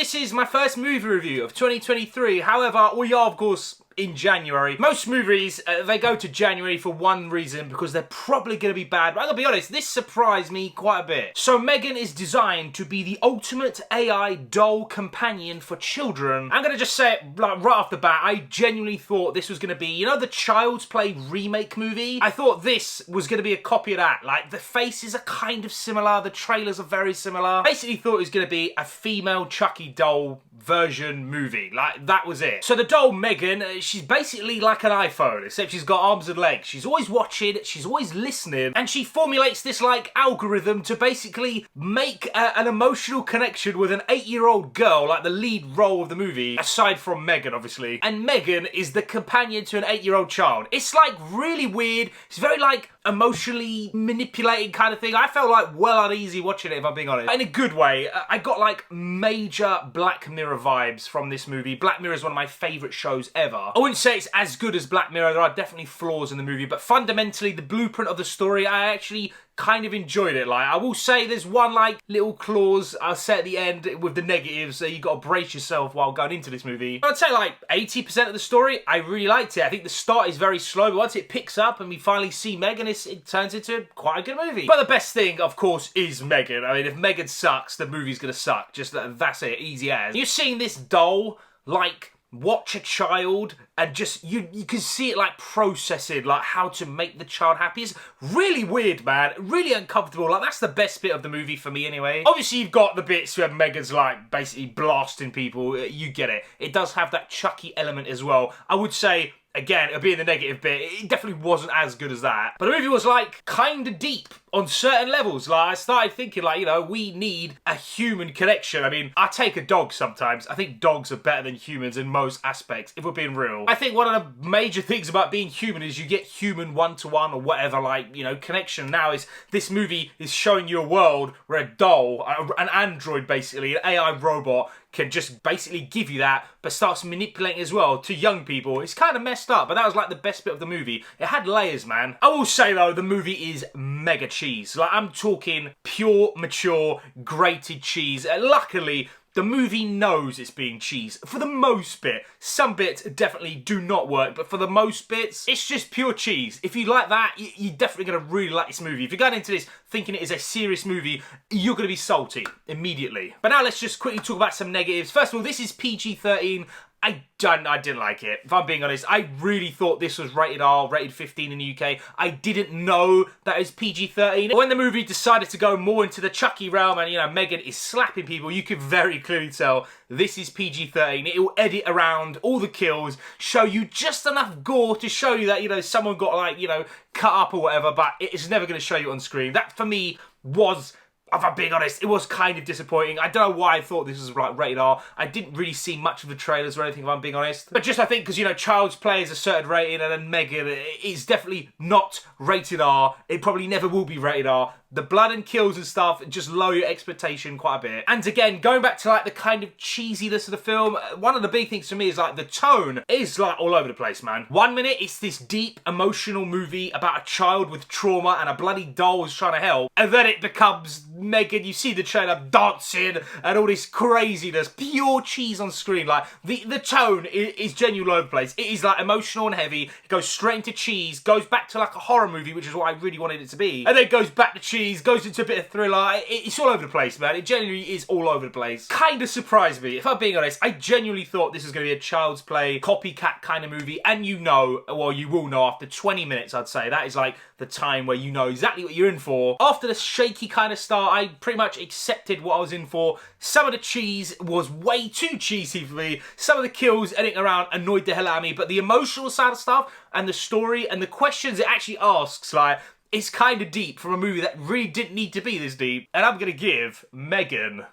This is my first movie review of 2023. However, we are, of course, in January. Most movies, they go to January for one reason, because they're probably going to be bad. But I'm going to be honest, this surprised me quite a bit. So M3GAN is designed to be the ultimate AI doll companion for children. I'm going to just say it like, right off the bat, I genuinely thought this was going to be, you know, the Child's Play remake movie? I thought this was going to be a copy of that. Like, the faces are kind of similar, the trailers are very similar. Basically thought it was going to be a female Chucky doll version movie. Like, that was it. So the doll M3GAN, she's basically like an iPhone, except she's got arms and legs. She's always watching, she's always listening, and she formulates this like algorithm to basically make an emotional connection with an 8-year-old girl, like the lead role of the movie, aside from M3GAN, obviously. And M3GAN is the companion to an 8-year-old child. It's like really weird. It's very like emotionally manipulating kind of thing. I felt like well uneasy watching it, if I'm being honest. In a good way. I got like major Black Mirror vibes from this movie. Black Mirror is one of my favourite shows ever. I wouldn't say it's as good as Black Mirror. There are definitely flaws in the movie, but fundamentally the blueprint of the story, I actually kind of enjoyed it. Like, I will say there's one like little clause I'll say at the end with the negatives, so you got to brace yourself while going into this movie. I'd say like 80% of the story, I really liked it. I think the start is very slow, but once it picks up and we finally see M3GAN, it turns into quite a good movie. But the best thing, of course, is M3GAN. I mean, if M3GAN sucks, the movie's gonna suck. Just that's it, easy as. You're seeing this doll, like, watch a child and just you can see it like processing like how to make the child happy. It's really weird, man, really uncomfortable. Like, that's the best bit of the movie for me anyway. Obviously you've got the bits where M3GAN's like basically blasting people. You get it. It does have that Chucky element as well. I would say, again, it'll be in the negative bit, it definitely wasn't as good as that. But the movie was like kind of deep on certain levels. Like, I started thinking like, you know, we need a human connection. I mean, I take a dog sometimes. I think dogs are better than humans in most aspects, if we're being real. I think one of the major things about being human is you get human one-to-one or whatever, like, you know, connection. Now is this movie is showing you a world where a doll, an android basically, an AI robot, can just basically give you that, but starts manipulating as well to young people. It's kind of messed up, but that was like the best bit of the movie. It had layers, man. I will say though, the movie is mega cheese. Like, I'm talking pure, mature, grated cheese. Luckily, the movie knows it's being cheese for the most bit. Some bits definitely do not work, but for the most bits, it's just pure cheese. If you like that, you're definitely going to really like this movie. If you're going into this thinking it is a serious movie, you're going to be salty immediately. But now let's just quickly talk about some negatives. First of all, this is PG-13. I didn't like it. If I'm being honest, I really thought this was rated R, rated 15 in the UK. I didn't know that it's PG-13. When the movie decided to go more into the Chucky realm and, you know, M3GAN is slapping people, you could very clearly tell this is PG-13. It will edit around all the kills, show you just enough gore to show you that, you know, someone got, like, you know, cut up or whatever, but it's never going to show you on screen. That, for me, was, if I'm being honest, it was kind of disappointing. I don't know why I thought this was like rated R. I didn't really see much of the trailers or anything, if I'm being honest. But just I think because, you know, Child's Play is a certain rating and then M3GAN is definitely not rated R. It probably never will be rated R. The blood and kills and stuff just lower your expectation quite a bit. And again, going back to like the kind of cheesiness of the film, one of the big things for me is like the tone is like all over the place, man. 1 minute it's this deep emotional movie about a child with trauma and a bloody doll is trying to help, and then it becomes M3GAN, you see the trailer, dancing and all this craziness, pure cheese on screen. Like the tone is genuinely all over the place. It is like emotional and heavy, it goes straight into cheese, goes back to like a horror movie, which is what I really wanted it to be, and then goes back to cheese, goes into a bit of thriller. It's all over the place, man. It genuinely is all over the place. Kind of surprised me. If I'm being honest, I genuinely thought this was going to be a Child's Play, copycat kind of movie, and you know, well, you will know after 20 minutes, I'd say. That is like the time where you know exactly what you're in for. After the shaky kind of start, I pretty much accepted what I was in for. Some of the cheese was way too cheesy for me. Some of the kills editing around annoyed the hell out of me, but the emotional side of stuff and the story and the questions it actually asks, like, it's kind of deep from a movie that really didn't need to be this deep. And I'm going to give M3GAN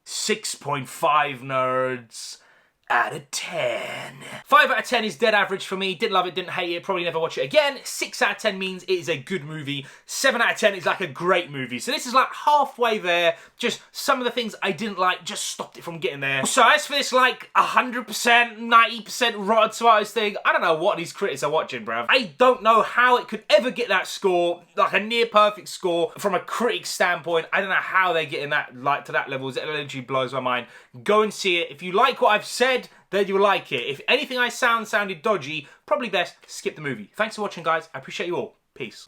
6.5 nerds out of 10. 5 out of 10 is dead average for me. Didn't love it, didn't hate it, probably never watch it again. 6 out of 10 means it is a good movie. 7 out of 10 is like a great movie. So this is like halfway there. Just some of the things I didn't like just stopped it from getting there. So as for this like 100%, 90% Rotten Tomatoes thing, I don't know what these critics are watching, bruv. I don't know how it could ever get that score, like a near perfect score from a critic standpoint. I don't know how they're getting that, like, to that level. It literally blows my mind. Go and see it. If you like what I've said, then you'll like it. If anything I sounded dodgy, probably best skip the movie. Thanks for watching, guys. I appreciate you all. Peace.